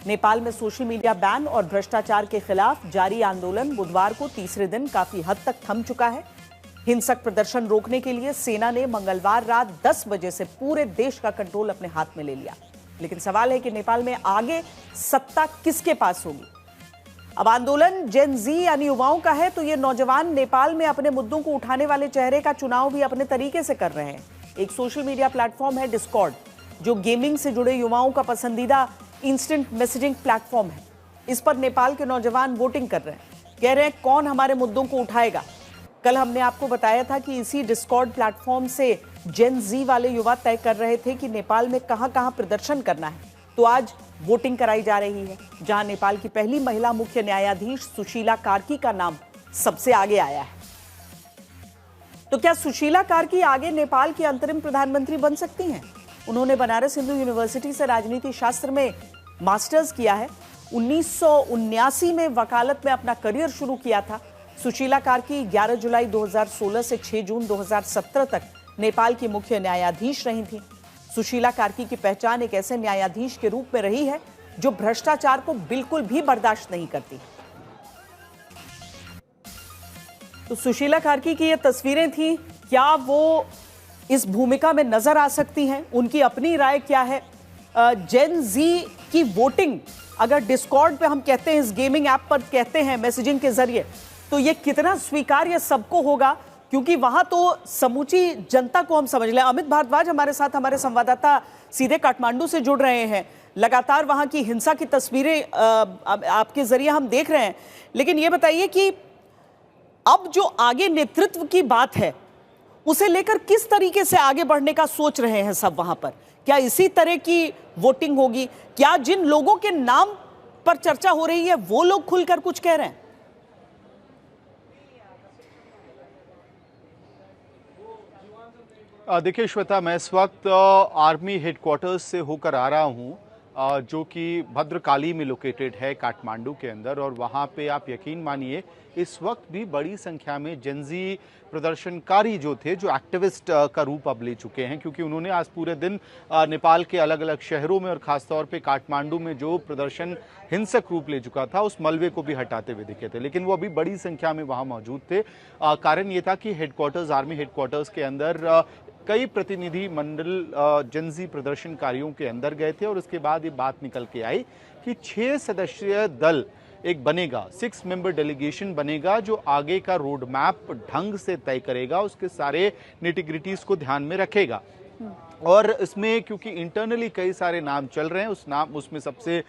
नेपाल में social media ban और भ्रष्टाचार के खिलाफ जारी आंदोलन बुधवार को तीसरे दिन काफी हद तक थम चुका है। हिंसक प्रदर्शन रोकने के लिए सेना ने मंगलवार रात 10 बजे से पूरे देश का कंट्रोल अपने हाथ में ले लिया। लेकिन सवाल है कि नेपाल में आगे सत्ता किसके पास होगी। अब आंदोलन जेन जी यानी युवाओं का है, तो ये नौजवान नेपाल में अपने मुद्दों को उठाने वाले चेहरे का चुनाव भी अपने तरीके से कर रहे हैं। एक सोशल मीडिया प्लेटफॉर्म है डिस्कॉर्ड, जो गेमिंग से जुड़े युवाओं का पसंदीदा इंस्टेंट मैसेजिंग प्लेटफॉर्म है। इस पर नेपाल के नौजवान वोटिंग कर रहे हैं, कह रहे हैं कौन हमारे मुद्दों को उठाएगा। कल हमने आपको बताया था कि इसी डिस्कॉर्ड प्लेटफॉर्म से जेन जी वाले युवा तय कर रहे थे कि नेपाल में कहां कहां प्रदर्शन करना है। तो आज वोटिंग कराई जा रही है, जहां नेपाल की पहली महिला मुख्य न्यायाधीश सुशीला कार्की का नाम सबसे आगे आया है। तो क्या सुशीला कार्की आगे नेपाल की अंतरिम प्रधानमंत्री बन सकती हैं? उन्होंने बनारस हिंदू यूनिवर्सिटी से राजनीति शास्त्र में मास्टर्स किया है। 1979 में वकालत में अपना करियर शुरू किया था। सुशीला कार्की 11 जुलाई 2016 से 6 जून 2017 तक नेपाल की मुख्य न्यायाधीश रही थी। सुशीला कार्की की पहचान एक ऐसे न्यायाधीश के रूप में रही है जो भ्रष्टाचार को बिल्कुल भी बर्दाश्त नहीं करती। तो सुशीला कार्की की ये तस्वीरें थी, क्या वो इस भूमिका में नजर आ सकती हैं? उनकी अपनी राय क्या है? जेन जी की वोटिंग अगर डिस्कॉर्ड पे हम कहते हैं, इस गेमिंग ऐप पर कहते हैं मैसेजिंग के जरिए, तो ये कितना स्वीकार्य सबको होगा? क्योंकि वहां तो समूची जनता को हम समझ लें। अमित भारद्वाज हमारे साथ, हमारे संवाददाता सीधे काठमांडू से जुड़ रहे हैं। लगातार वहां की हिंसा की तस्वीरें आपके जरिए हम देख रहे हैं। लेकिन ये बताइए कि अब जो आगे नेतृत्व की बात है, उसे लेकर किस तरीके से आगे बढ़ने का सोच रहे हैं सब वहां पर? क्या इसी तरह की वोटिंग होगी? क्या जिन लोगों के नाम पर चर्चा हो रही है वो लोग खुलकर कुछ कह रहे हैं? देखिए श्वेता, मैं इस वक्त आर्मी हेडक्वार्टर्स से होकर आ रहा हूँ, जो कि भद्रकाली में लोकेटेड है काठमांडू के अंदर। और वहाँ पे आप यकीन मानिए इस वक्त भी बड़ी संख्या में जेनजी प्रदर्शनकारी जो थे, जो एक्टिविस्ट का रूप अब ले चुके हैं, क्योंकि उन्होंने आज पूरे दिन नेपाल के अलग अलग शहरों में और ख़ासतौर पे काठमांडू में जो प्रदर्शन हिंसक रूप ले चुका था उस मलबे को भी हटाते हुए दिखे थे। लेकिन वो अभी बड़ी संख्या में वहाँ मौजूद थे। कारण ये था कि हेडक्वार्टर्स, आर्मी हेडक्वार्टर्स के अंदर कई प्रतिनिधि मंडल जेनजी प्रदर्शनकारियों के अंदर गए थे और उसके बाद ये बात निकल के आई कि 6 सदस्यीय दल एक बनेगा, 6 मेंबर डेलीगेशन बनेगा, जो आगे का रोड मैप ढंग से तय करेगा, उसके सारे निटिग्रिटीज को ध्यान में रखेगा। और इसमें क्योंकि इंटरनली कई सारे नाम चल रहे हैं, उसमें सबसे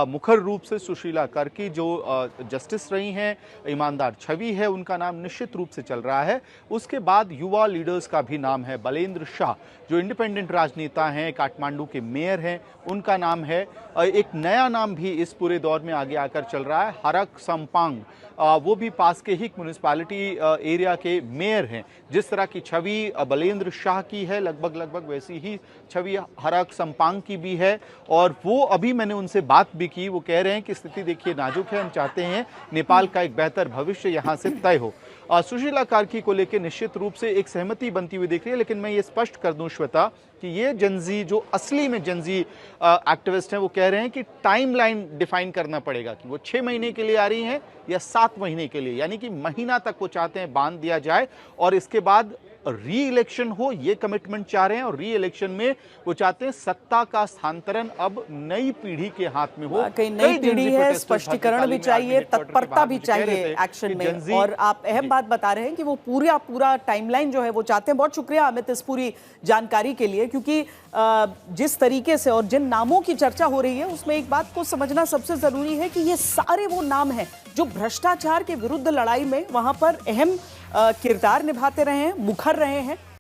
मुखर रूप से सुशीला कार्की जो जस्टिस रही हैं, ईमानदार छवि है, उनका नाम निश्चित रूप से चल रहा है। उसके बाद युवा लीडर्स का भी नाम है। बलेंद्र शाह जो इंडिपेंडेंट राजनेता हैं, काठमांडू के मेयर हैं, उनका नाम है। एक नया नाम भी इस पूरे दौर में आगे आकर चल रहा है, हरक सम्पांग, वो भी पास के ही म्यूनिसिपैलिटी एरिया के मेयर हैं। जिस तरह की छवि बलेंद्र शाह की है, लगभग वैसी ही छवि हरक सम्पांग की भी है। और वो अभी मैंने उनसे बात भी की, वो कह रहे हैं कि स्थिति देखिए नाजुक है, हम चाहते हैं नेपाल का एक बेहतर भविष्य यहाँ से तय हो। सुशीला कार्की को लेकर निश्चित रूप से एक सहमति बनती हुई दिख रही है। लेकिन मैं ये स्पष्ट कर दूं श्वेता कि ये जेनजी जो असली में जेनजी एक्टिविस्ट हैं, वो कह रहे हैं कि टाइमलाइन डिफाइन करना पड़ेगा कि वो 6 महीने के लिए आ रही हैं या 7 महीने के लिए, यानी कि महीना तक वो चाहते हैं बांध दिया जाए और इसके बाद री इलेक्शन हो, ये कमिटमेंट चाह रहे हैं। और री इलेक्शन में वो चाहते हैं सत्ता का स्थानांतरण अब नई पीढ़ी के हाथ में हो। नई पीढ़ी है, स्पष्टीकरण भी चाहिए, तत्परता भी चाहिए एक्शन में। और आप अहम बात बता रहे हैं कि वो पूरा टाइमलाइन जो है वो चाहते हैं। बहुत शुक्रिया अमित इस पूरी जानकारी के लिए, क्योंकि जिस तरीके से और जिन नामों की चर्चा हो रही है उसमें एक बात को समझना सबसे जरूरी है कि ये सारे वो नाम हैं जो भ्रष्टाचार के विरुद्ध लड़ाई में वहां पर अहम किरदार निभाते रहे हैं, मुखर रहे हैं।